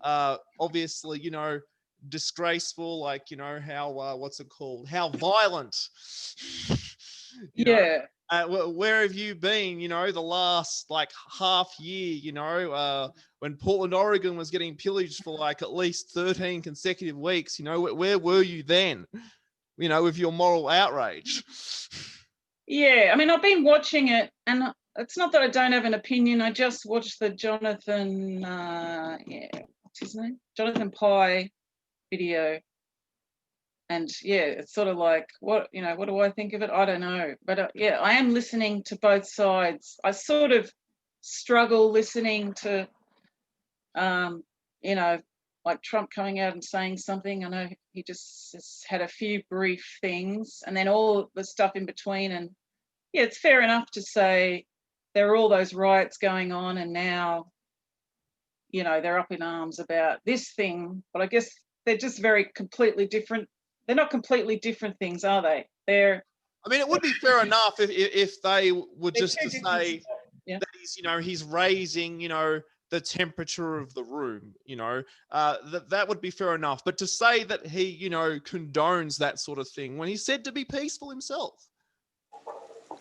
obviously, you know, disgraceful, like, you know, how, what's it called? How violent, you know, Yeah. where have you been, you know, the last like half year, you know, when Portland, Oregon was getting pillaged for like at least 13 consecutive weeks, you know, where were you then, you know, with your moral outrage? Yeah. I mean, I've been watching it, and it's not that I don't have an opinion. I just watched the Jonathan, what's his name? Jonathan Pye video. And yeah, it's sort of like, what, you know, what do I think of it? I don't know. But yeah, I am listening to both sides. I sort of struggle listening to, you know, like Trump coming out and saying something. I know he just had a few brief things, and then all the stuff in between. And yeah, it's fair enough to say there are all those riots going on, and now, you know, they're up in arms about this thing. But I guess they're just very completely different. They're not completely different things, are they? I mean, it would be fair enough if they were They're just two to different. say Yeah. that he's, you know, he's raising, you know, the temperature of the room, you know, that would be fair enough. But to say that he, you know, condones that sort of thing when he's said to be peaceful himself.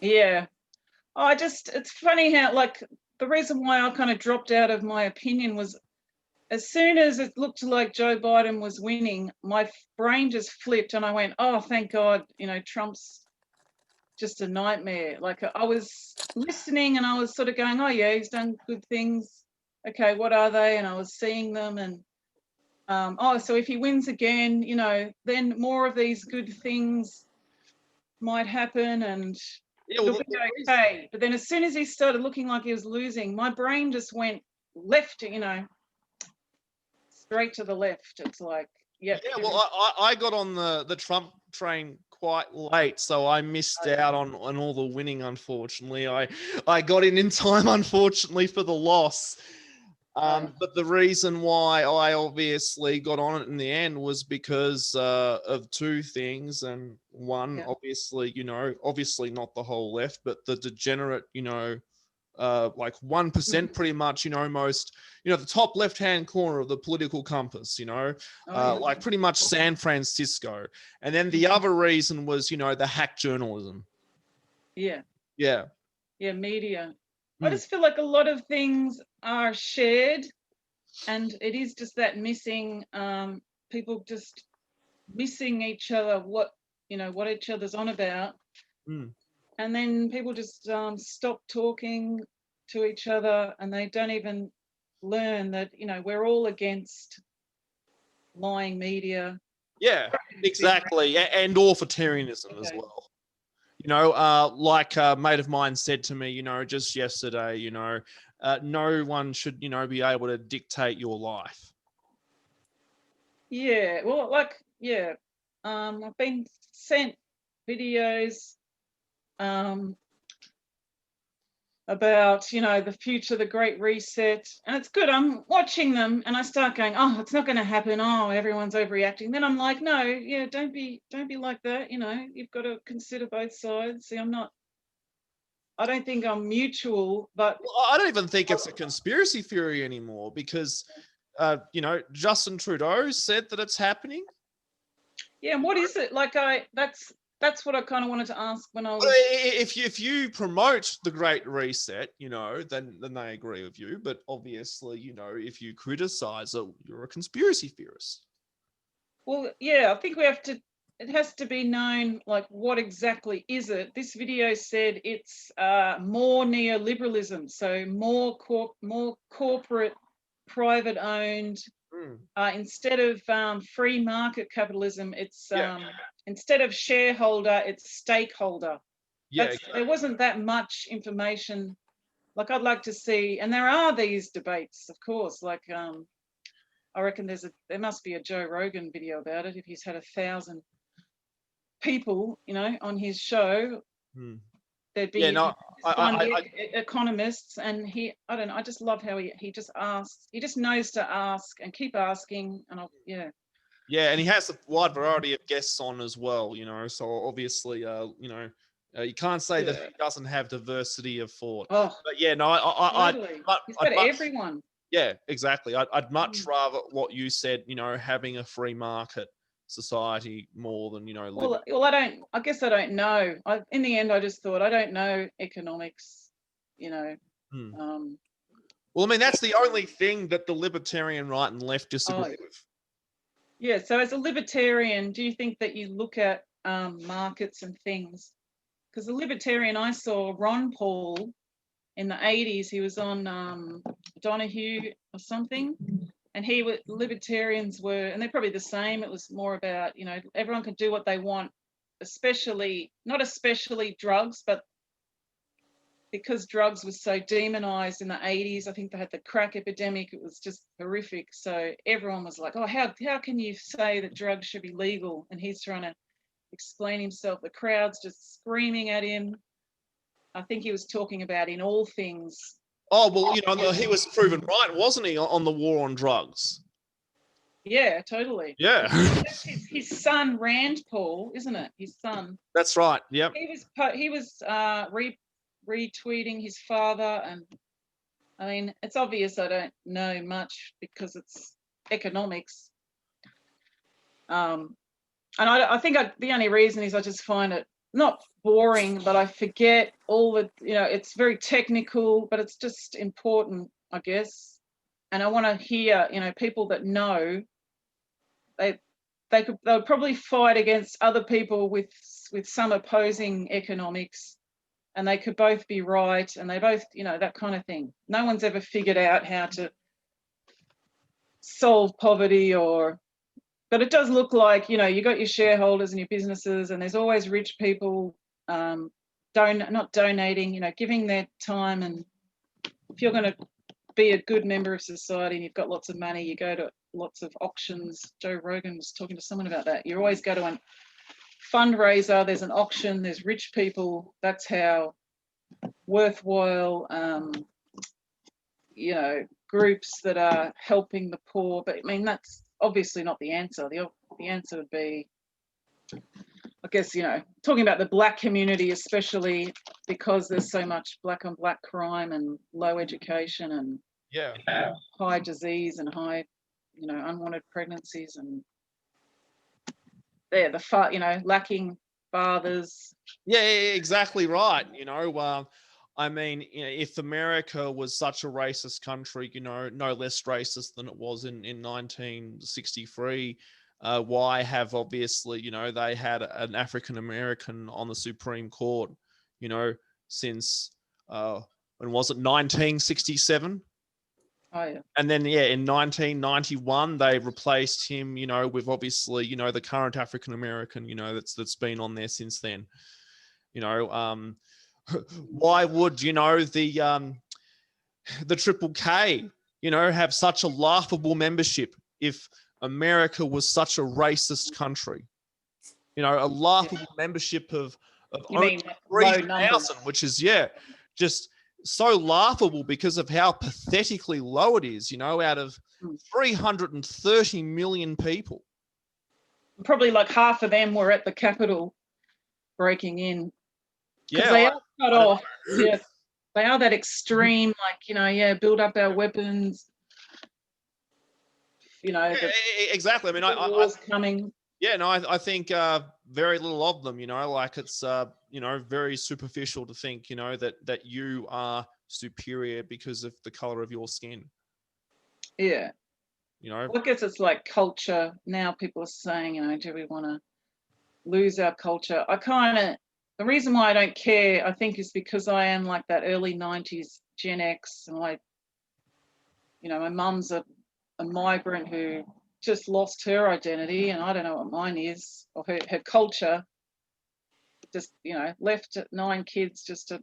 Yeah. Oh, it's funny how, like, the reason why I kind of dropped out of my opinion was as soon as it looked like Joe Biden was winning, my brain just flipped and I went, oh, thank God, you know, Trump's just a nightmare. Like, I was listening and I was sort of going, oh, yeah, he's done good things. Okay, what are they? And I was seeing them, and oh, so if he wins again, you know, then more of these good things might happen, and Yeah, well, it'll be okay. But then as soon as he started looking like he was losing, my brain just went left, you know, straight to the left. It's like, yep. yeah, well, I got on the Trump train quite late, so I missed out on all the winning. Unfortunately, I got in time, unfortunately, for the loss. But the reason why I obviously got on it in the end was because of two things. And one, obviously, you know, obviously not the whole left, but the degenerate, you know, like 1% pretty much, you know, most, you know, the top left-hand corner of the political compass, you know, like pretty much San Francisco. And then the other reason was, you know, the hack journalism. Yeah. Yeah. Yeah, media. I just feel like a lot of things are shared, and it is just that missing, people just missing each other, what, you know, what each other's on about. And then people just stop talking to each other, and they don't even learn that, you know, we're all against lying media. Yeah, exactly. And authoritarianism as well. You know, like a mate of mine said to me, you know, just yesterday, you know, no one should, you know, be able to dictate your life. Yeah, well, like, yeah, I've been sent videos about, you know, the future, the Great Reset, and it's good. I'm watching them, and I start going, oh, it's not going to happen. Oh, everyone's overreacting. Then I'm like, no, yeah, don't be like that. You know, you've got to consider both sides. See, I don't think I'm mutual, but well, I don't even think it's a conspiracy theory anymore because, you know, Justin Trudeau said that it's happening. Yeah, and what is it? Like, that's what I kind of wanted to ask when I was. If you promote the Great Reset, you know, then they agree with you. But obviously, you know, if you criticize it, you're a conspiracy theorist. Well, yeah, I think we have to. It has to be known, like, what exactly is it? This video said it's more neoliberalism, so more corporate, private owned. Instead of free market capitalism, it's instead of shareholder, it's stakeholder. Yeah, There wasn't that much information. Like, I'd like to see, and there are these debates, of course. Like, I reckon there must be a Joe Rogan video about it if he's had 1,000 people, you know, on his show. There'd be economists, and I don't know, I just love how he just asks, he just knows to ask and keep asking, and yeah, and he has a wide variety of guests on as well, you know, so obviously, you know, you can't say that he doesn't have diversity of thought. Oh, but yeah, no, totally. He's got everyone. Yeah, exactly. I'd much rather what you said, having a free market society more than, living. Well, I guess I don't know. In the end, I just thought, I don't know economics, you know. Hmm. Um, Well, I mean, that's the only thing that the libertarian right and left oh, disagree with. yeah. So as a libertarian, do you think that you look at markets and things? Because the libertarian I saw, Ron Paul, in the 80s, he was on Donahue or something. And libertarians were, and they're probably the same. It was more about, everyone can do what they want, not especially drugs, but because drugs was so demonized in the 80s, I think they had the crack epidemic. It was just horrific. So everyone was like, oh, how can you say that drugs should be legal? And he's trying to explain himself. The crowd's just screaming at him. I think he was talking about in all things. Oh, well, he was proven right, wasn't he, on the war on drugs? Yeah, totally. Yeah. That's his son, Rand Paul, isn't it? His son. That's right. Yep. He was retweeting his father, and I mean, it's obvious I don't know much because it's economics. And I think the only reason is I just find it not boring, but I forget all the, it's very technical, but it's just important, I guess. And I want to hear, people that know. They would probably fight against other people with some opposing economics, and they could both be right, and they both, that kind of thing. No one's ever figured out how to solve poverty, but it does look like, you got your shareholders and your businesses, and there's always rich people not donating, giving their time. And if you're going to be a good member of society and you've got lots of money, you go to lots of auctions. Joe Rogan was talking to someone about that. You always go to a fundraiser, there's an auction, there's rich people. That's how worthwhile, groups that are helping the poor. But I mean, that's obviously not the answer. The answer would be, I guess, talking about the black community, especially because there's so much black on black crime and low education and high disease and high, unwanted pregnancies, and lacking fathers. Yeah, exactly right. I mean, if America was such a racist country, no less racist than it was in 1963, why have obviously, they had an African American on the Supreme Court, since when was it, 1967? Oh, yeah. And then, in 1991, they replaced him, with obviously, the current African American, that's been on there since then. Why would, the Triple K, have such a laughable membership if America was such a racist country? A laughable membership of only 3,000, which is, just so laughable because of how pathetically low it is, out of 330 million people. Probably like half of them were at the Capitol breaking in. Yeah, they are cut off. Yeah, they are that extreme, build up our weapons. Exactly. I mean, war's coming. Yeah, no, I think very little of them. It's very superficial to think that you are superior because of the color of your skin. Yeah. I guess it's like culture. Now people are saying, do we want to lose our culture? The reason why I don't care, I think, is because I am like that early 90s Gen X, and my mum's a migrant who just lost her identity, and I don't know what mine is, or her culture. Just, left 9 kids just to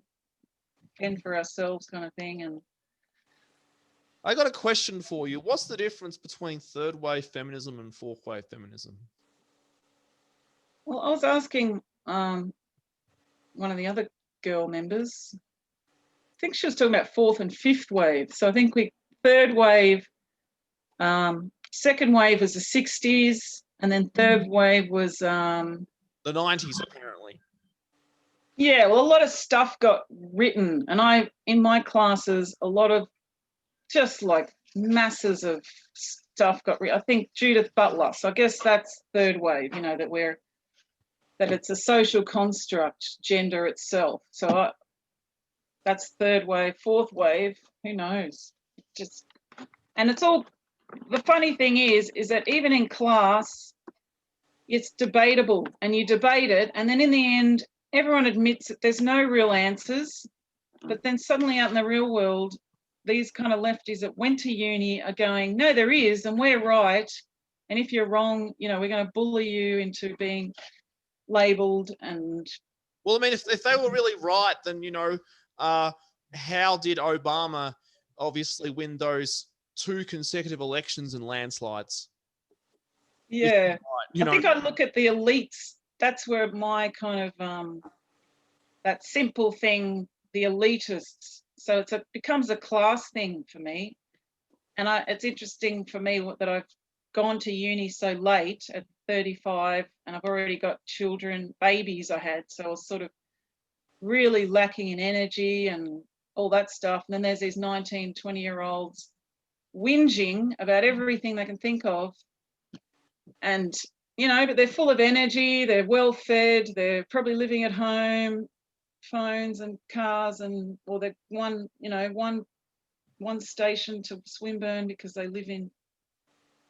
fend for ourselves kind of thing. And I got a question for you. What's the difference between third wave feminism and fourth wave feminism? Well, I was asking one of the other girl members. I think she was talking about fourth and fifth wave. So I think third wave, second wave was the 60s, and then third wave was the 90s, apparently. Yeah, well, a lot of stuff got written, and in my classes, a lot of just like masses of stuff I think Judith Butler. So I guess that's third wave, you know, that it's a social construct, gender itself. So that's third wave. Fourth wave, who knows? Just, and it's all, the funny thing is that even in class, it's debatable, and you debate it, and then in the end, everyone admits that there's no real answers. But then suddenly out in the real world, these kind of lefties that went to uni are going, no, there is, and we're right. And if you're wrong, you know, we're going to bully you into being labelled. And well, I mean, if they were really right, then, you know, how did Obama obviously win those 2 consecutive elections in landslides? yeah, Right, you know? I think I look at the elites. That's where my kind of that simple thing, the elitists. So it becomes a class thing for me. And it's interesting for me that I've gone to uni so late at 35, and I've already got children, babies I had. So I was sort of really lacking in energy and all that stuff. And then there's these 19, 20-year-olds whinging about everything they can think of. And, you know, but they're full of energy, they're well fed, they're probably living at home, phones and cars, and or they're one station to Swinburne because they live in,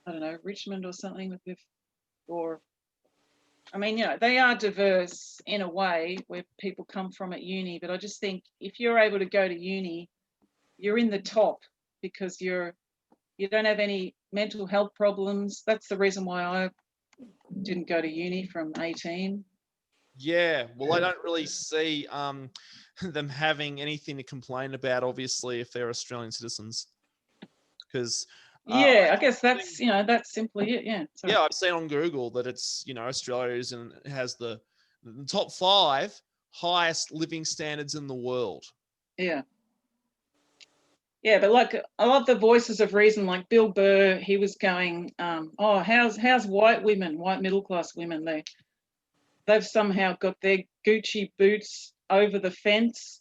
I don't know, Richmond or something, or I mean, you know, they are diverse in a way where people come from at uni, but I just think if you're able to go to uni, you're in the top because you don't have any mental health problems. That's the reason why I didn't go to uni from 18. Yeah, well, I don't really see them having anything to complain about, obviously, if they're Australian citizens. Because yeah, I guess that's, you know, that's simply it. Yeah. Yeah, I've seen on Google that it's, you know, Australia has the top 5 highest living standards in the world. Yeah. Yeah, but like I love the voices of reason, like Bill Burr. He was going, oh, how's white women, white middle class women? They've somehow got their Gucci boots over the fence.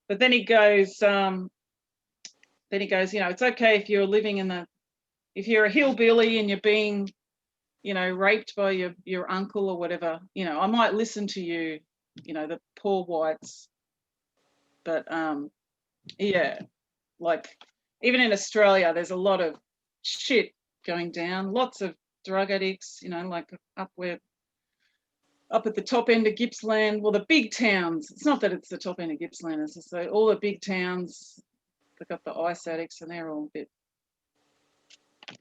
But then he goes, you know, it's okay if you're living if you're a hillbilly and you're being, you know, raped by your uncle or whatever, you know, I might listen to you, you know, the poor whites. But yeah, like even in Australia, there's a lot of shit going down, lots of drug addicts, you know, like up at the top end of Gippsland, well, the big towns. It's not that it's the top end of Gippsland, as I say, all the big towns, they've got the ice addicts and they're all a bit.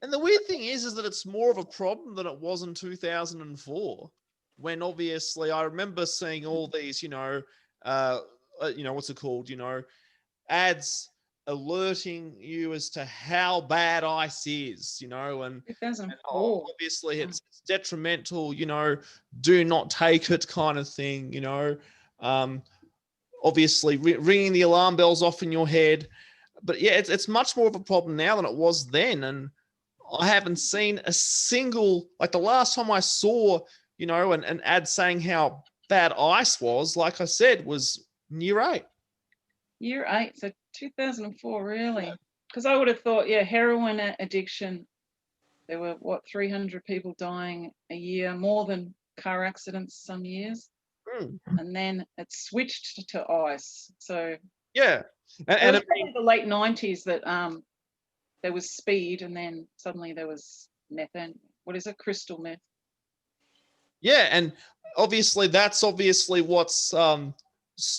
And the weird thing is that it's more of a problem than it was in 2004, when obviously I remember seeing all these, you know, what's it called, you know, ads alerting you as to how bad ice is, you know, and obviously it's detrimental, you know, do not take it kind of thing, you know, obviously ringing the alarm bells off in your head. But yeah, it's much more of a problem now than it was then. And I haven't seen a single, like the last time I saw, you know, an ad saying how bad ice was, like I said, was year 8. Year 8, so 2004, really? Because I would have thought, yeah, heroin addiction, there were, 300 people dying a year, more than car accidents some years. And then it switched to ice. So yeah, and it was the late 90s that there was speed, and then suddenly there was methane. What is it? Crystal meth. Yeah, and obviously that's what's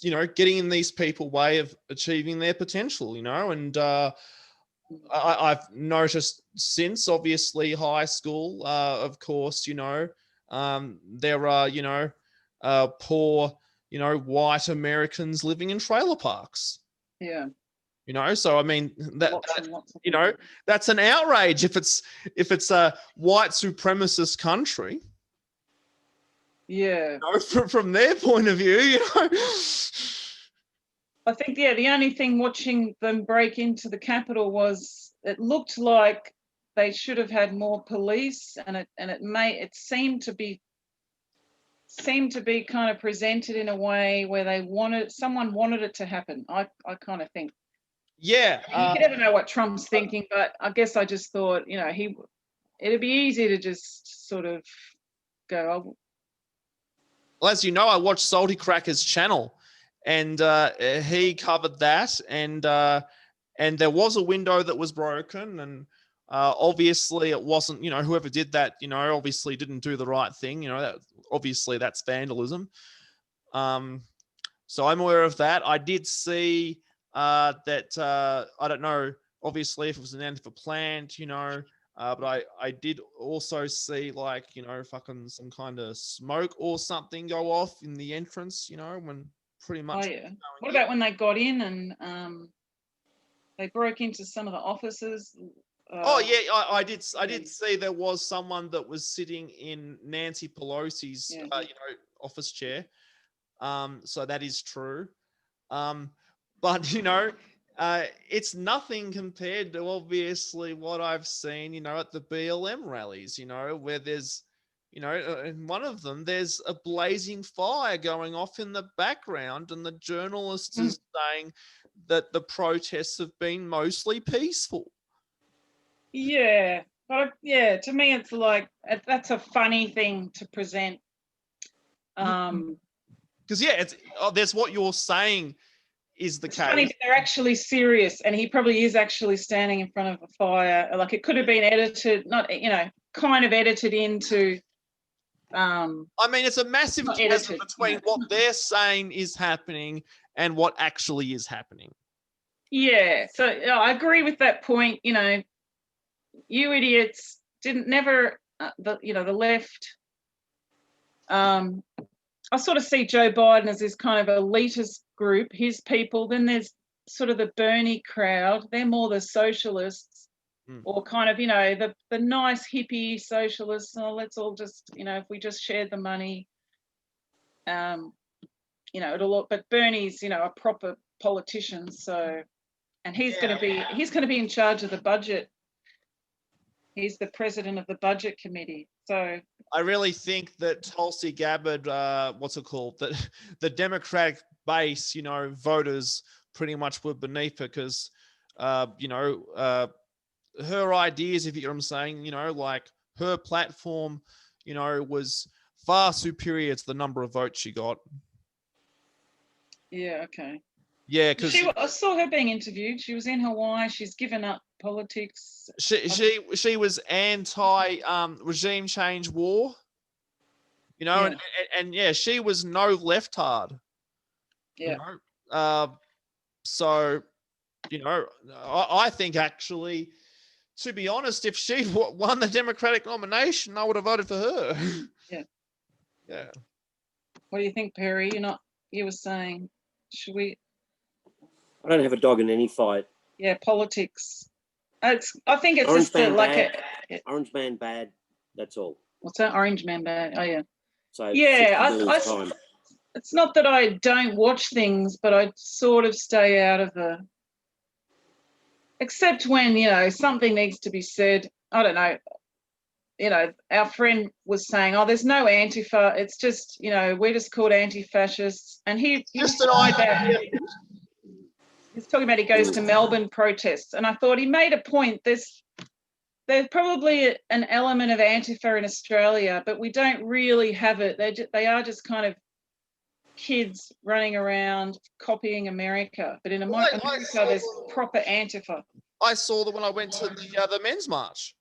you know, getting in these people way of achieving their potential, you know, and I've noticed since obviously high school, of course, you know, there are, you know, poor, you know, white Americans living in trailer parks. Yeah. You know, so I mean that you know, that's an outrage if it's a white supremacist country. Yeah. You know, from their point of view, you know. I think, yeah, the only thing watching them break into the Capitol was it looked like they should have had more police, and it seemed to be kind of presented in a way where someone wanted it to happen. I kind of think. Yeah. You never know what Trump's thinking, but I guess I just thought, it'd be easy to just sort of go, oh, Well, as you know, I watched Salty Cracker's channel, and he covered that, and there was a window that was broken, and obviously it wasn't, whoever did that, obviously didn't do the right thing. Obviously that's vandalism. So I'm aware of that. I did see that I don't know, obviously if it was an Antifa plant, but I did also see fucking some kind of smoke or something go off in the entrance, when pretty much. oh yeah. What about when they got in and they broke into some of the offices? Oh yeah, I did see there was someone that was sitting in Nancy Pelosi's office chair. So that is true. But it's nothing compared to obviously what I've seen, at the BLM rallies, where there's, in one of them, there's a blazing fire going off in the background, and the journalist is saying that the protests have been mostly peaceful. Yeah, but to me, it's like that's a funny thing to present. Because there's what you're saying is the case. Funny, but they're actually serious, and he probably is actually standing in front of a fire. Like it could have been edited, not kind of edited into. I mean, it's a massive chasm between what they're saying is happening and what actually is happening. Yeah, so I agree with that point. You idiots never the left. I sort of see Joe Biden as this kind of elitist group, his people. Then there's sort of the Bernie crowd. They're more the socialists, or kind of the nice hippie socialists. Oh, let's all just if we just shared the money, it'll look. But Bernie's a proper politician, so and he's going to be in charge of the budget. He's the president of the budget committee. So I really think that Tulsi Gabbard, what's it called? That the Democratic base, voters pretty much were beneath her because, her ideas, if you know what I'm saying, like her platform, was far superior to the number of votes she got. Yeah, okay. Yeah, because I saw her being interviewed. She was in Hawaii. She's given up politics. She was anti regime change war, and she was no leftard. Yeah. So, I think actually, to be honest, if she won the Democratic nomination, I would have voted for her. Yeah. Yeah. What do you think, Perry? You were saying, should we? I don't have a dog in any fight. Yeah, politics. I think it's Orange just man like Orange man bad. That's all. What's that? Orange man bad. Oh yeah. So yeah, it's not that I don't watch things, but I sort of stay out of the. Except when something needs to be said. I don't know. Our friend was saying, "Oh, there's no Antifa. It's just we're just called anti-fascists," and he Just an idea. He's talking about he goes to Melbourne protests, and I thought he made a point. There's probably an element of Antifa in Australia, but we don't really have it. They are just kind of kids running around copying America. But in America, there's proper Antifa. I saw that when I went to the men's march.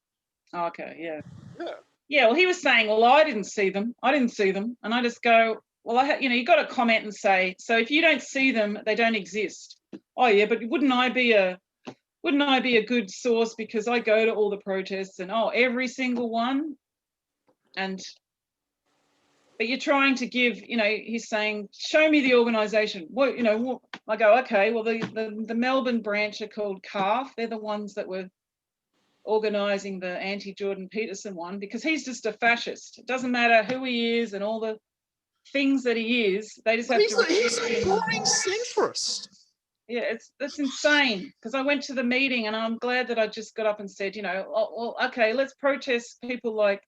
Oh, okay, yeah. Yeah. Yeah, well, he was saying, well, I didn't see them, and I just go, well, you got to comment and say, so if you don't see them, they don't exist. Oh yeah, but wouldn't I be a good source because I go to all the protests and every single one, but you're trying to give, he's saying, show me the organisation. What I go, okay, well the Melbourne branch are called CARF. They're the ones that were organising the anti-Jordan Peterson one because he's just a fascist. It doesn't matter who he is and all the things that he is. They just have to. He's a boring centrist. Yeah, that's insane because I went to the meeting and I'm glad that I just got up and said, well, okay, let's protest people like,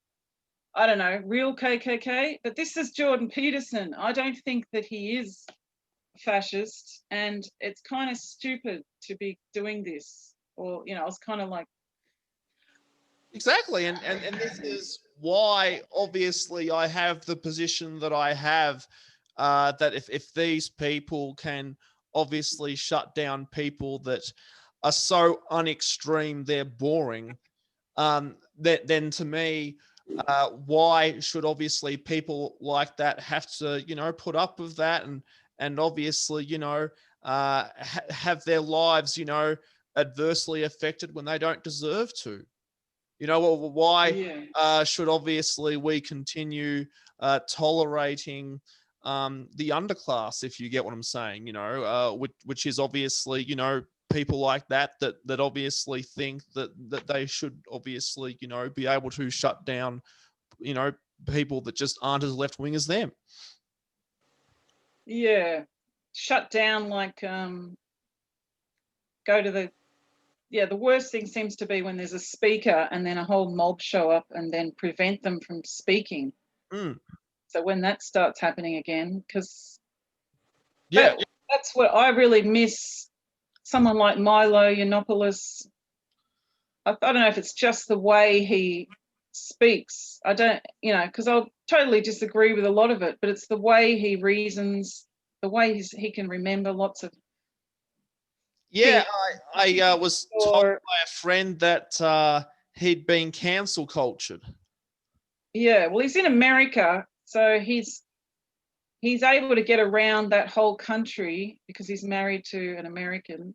I don't know, real KKK, but this is Jordan Peterson. I don't think that he is fascist, and it's kind of stupid to be doing this. Or, I was kind of like, Exactly. And this is why obviously I have the position that I have, that if these people can obviously shut down people that are so unextreme they're boring, then to me, why should obviously people like that have to, put up with that and obviously, have their lives, adversely affected when they don't deserve to? Why yeah, should obviously we continue tolerating the underclass, if you get what I'm saying, which is obviously, people like that obviously think that they should obviously, be able to shut down, people that just aren't as left wing as them. yeah, shut down, like, go to the worst thing seems to be when there's a speaker and then a whole mob show up and then prevent them from speaking. Mm. So when that starts happening again, because Yeah. that's what I really miss. Someone like Milo Yiannopoulos, I don't know if it's just the way he speaks. I don't, because I'll totally disagree with a lot of it, but it's the way he reasons, the way he can remember lots of Yeah, things. I was told by a friend that he'd been cancel cultured. Yeah, well, he's in America, so he's able to get around that whole country because he's married to an American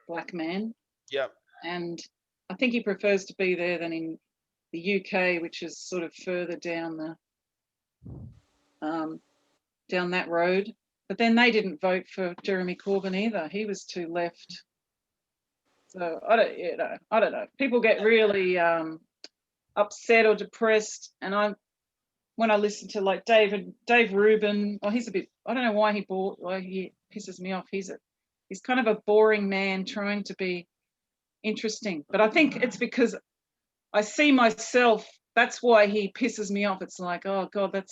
black man. Yep. And I think he prefers to be there than in the UK, which is sort of further down down that road. But then they didn't vote for Jeremy Corbyn either. He was too left. So I don't know. People get really upset or depressed, and when I listen to like Dave Rubin, he's a bit, I don't know why he pisses me off. He's kind of a boring man trying to be interesting. But I think it's because I see myself, that's why he pisses me off. It's like, oh God,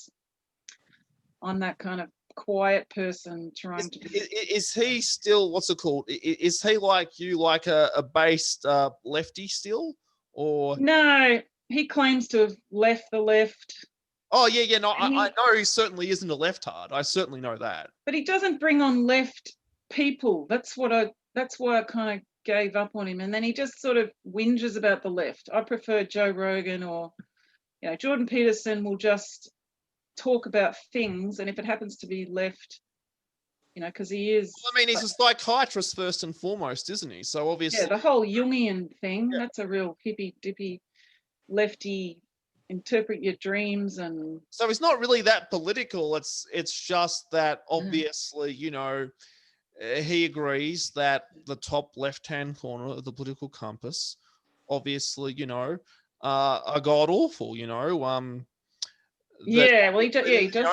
I'm that kind of quiet person trying to be. Is he still, what's it called? Is he like you, like a based lefty still? Or No, he claims to have left the left. Oh, yeah. No, I know he certainly isn't a leftard. I certainly know that. But he doesn't bring on left people. That's why I kind of gave up on him. And then he just sort of whinges about the left. I prefer Joe Rogan, or Jordan Peterson will just talk about things, and if it happens to be left, because he is. Well, I mean, he's a psychiatrist first and foremost, isn't he? So obviously, the whole Jungian thing, that's a real hippy dippy lefty, interpret your dreams. And so he's not really that political. It's just that obviously, he agrees that the top left-hand corner of the political compass, obviously, are god awful. Yeah, well, he does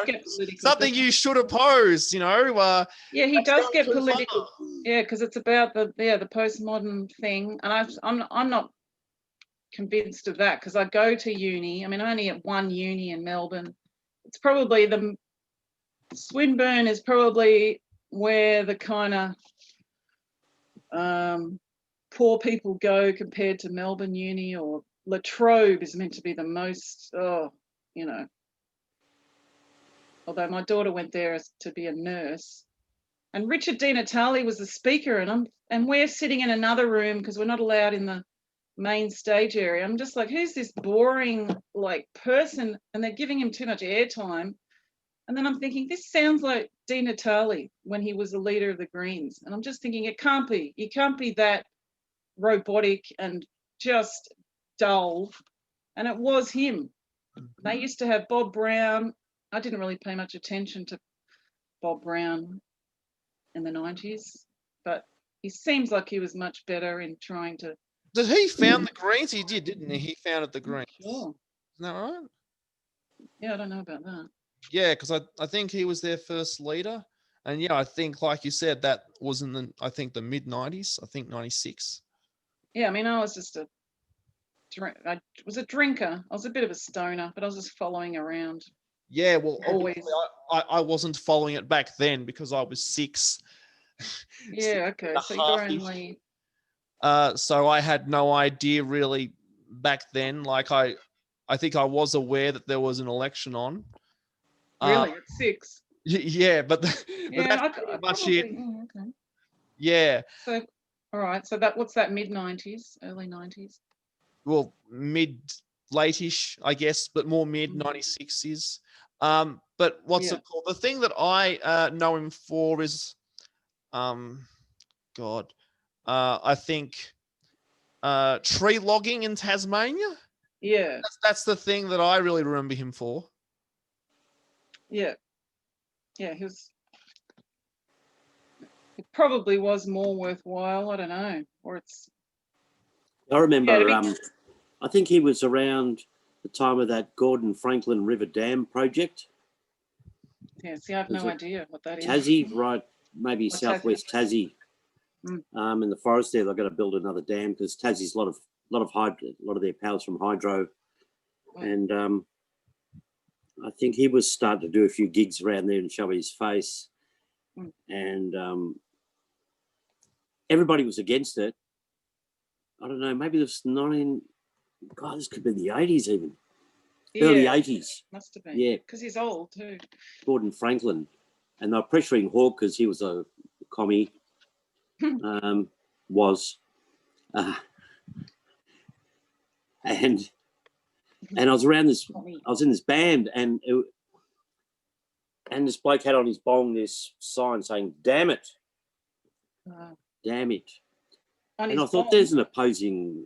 get political. Something you should oppose, Yeah, he does get political. Yeah, because it's about the postmodern thing, and I'm not convinced of that, because I go to uni. I mean, only at one uni in Melbourne. It's probably Swinburne is probably where the kind of poor people go compared to Melbourne Uni, or La Trobe is meant to be the most, although my daughter went there to be a nurse. And Richard Di Natale was the speaker, and we're sitting in another room because we're not allowed in the main stage area. I'm just like, who's this boring person? And they're giving him too much airtime. And then I'm thinking, this sounds like Di Natale when he was the leader of the Greens. And I'm just thinking, it can't be. You can't be that robotic and just dull. And it was him. They used to have Bob Brown. I didn't really pay much attention to Bob Brown in the 90s, but he seems like he was much better in trying to. Did he found the Greens? He did, didn't he? He founded the Greens. Sure. Isn't that right? Yeah, I don't know about that. Yeah, because I think he was their first leader. And yeah, I think, like you said, that was in the mid 90s. I think 96. Yeah, I mean, I was just I was a drinker. I was a bit of a stoner, but I was just following around. Yeah, well, Always. obviously I wasn't following it back then because I was 6. Yeah, okay. and a So you're half-ish. only, So I had no idea really back then. Like I think I was aware that there was an election on. really at 6. Yeah, but Yeah, that's I pretty much probably, it. okay. Yeah. So, all right. So what's that, mid-90s, early 90s? Well, late-ish, I guess, but more mid Mm. 96 is. But what's Yeah. it called? The thing that I know him for is, God, I think tree logging in Tasmania. Yeah, That's the thing that I really remember him for. yeah, yeah. It probably was more worthwhile. I don't know, or it's I remember, yeah, to be, I think he was around the time of that Gordon Franklin River Dam project. yeah. See, I have Is no it idea what that is. Tassie, right? Maybe Tassie. southwest Tassie. Mm. In the forest there, they've got to build another dam because Tassie's a lot of their power's from hydro, and I think he was starting to do a few gigs around there and show his face, and everybody was against it. I don't know, maybe this God, this could be the 80s even, early Yeah, 80s. must have been. Yeah, Because he's old too. Gordon Franklin, and they're pressuring Hawke because he was a commie. Was, and I was around this. I was in this band, and this bloke had on his bong this sign saying "Damn it, damn it," and I thought there's an opposing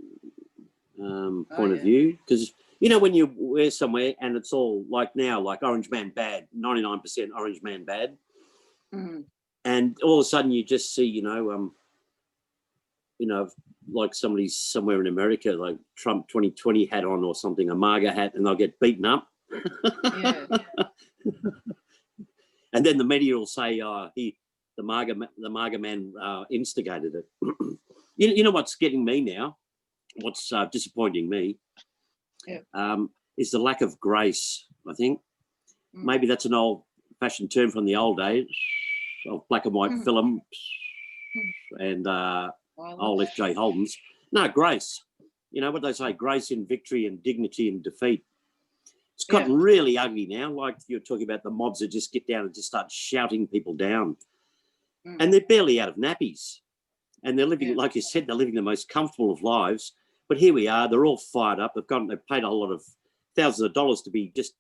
point of view, because you know when you wear somewhere and it's all like now, like Orange Man bad, 99% Orange Man bad, and all of a sudden you just see, you know, like somebody's somewhere in America, like Trump 2020 hat on or something, a MAGA hat, and they'll get beaten up. Yeah. And then the media will say, the MAGA man instigated it. You know what's getting me now? What's disappointing me is the lack of grace, I think. Maybe that's an old-fashioned term from the old days of black and white film and old F.J. Holden's. No, grace. You know what they say, grace in victory and dignity in defeat. It's gotten really ugly now. Like you're talking about the mobs that just get down and just start shouting people down. And they're barely out of nappies. And they're living, like you said, they're living the most comfortable of lives. But here we are, they're all fired up. They've paid a whole lot of thousands of dollars to be just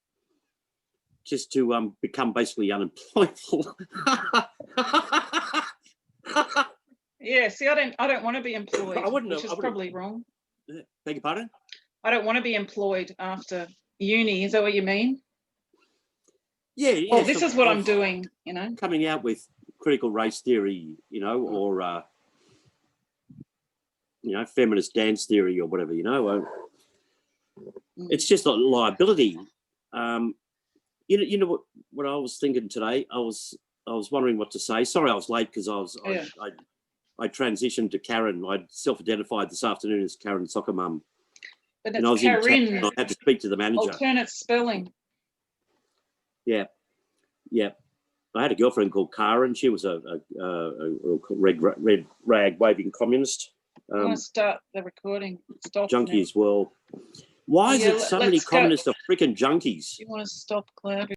to become basically unemployable. Yeah, see, I don't want to be employed, which is probably wrong. Beg your pardon? I don't want to be employed after uni. Is that what you mean? Yeah. Well, this is what I'm doing, you know. Coming out with critical race theory, you know, or feminist dance theory or whatever, you know. It's just a liability. You know what I was thinking today? I was wondering what to say. Sorry, I was late because I transitioned to Karen. I self-identified this afternoon as Karen Soccer Mum. But and I was Karen. in town, I had to speak to the manager. Alternate spelling. Yeah. I had a girlfriend called Karen. She was a red rag waving communist. I want to start the recording. Stop junkie as well. Why is it so many communists are freaking junkies? You want to stop, Cloud?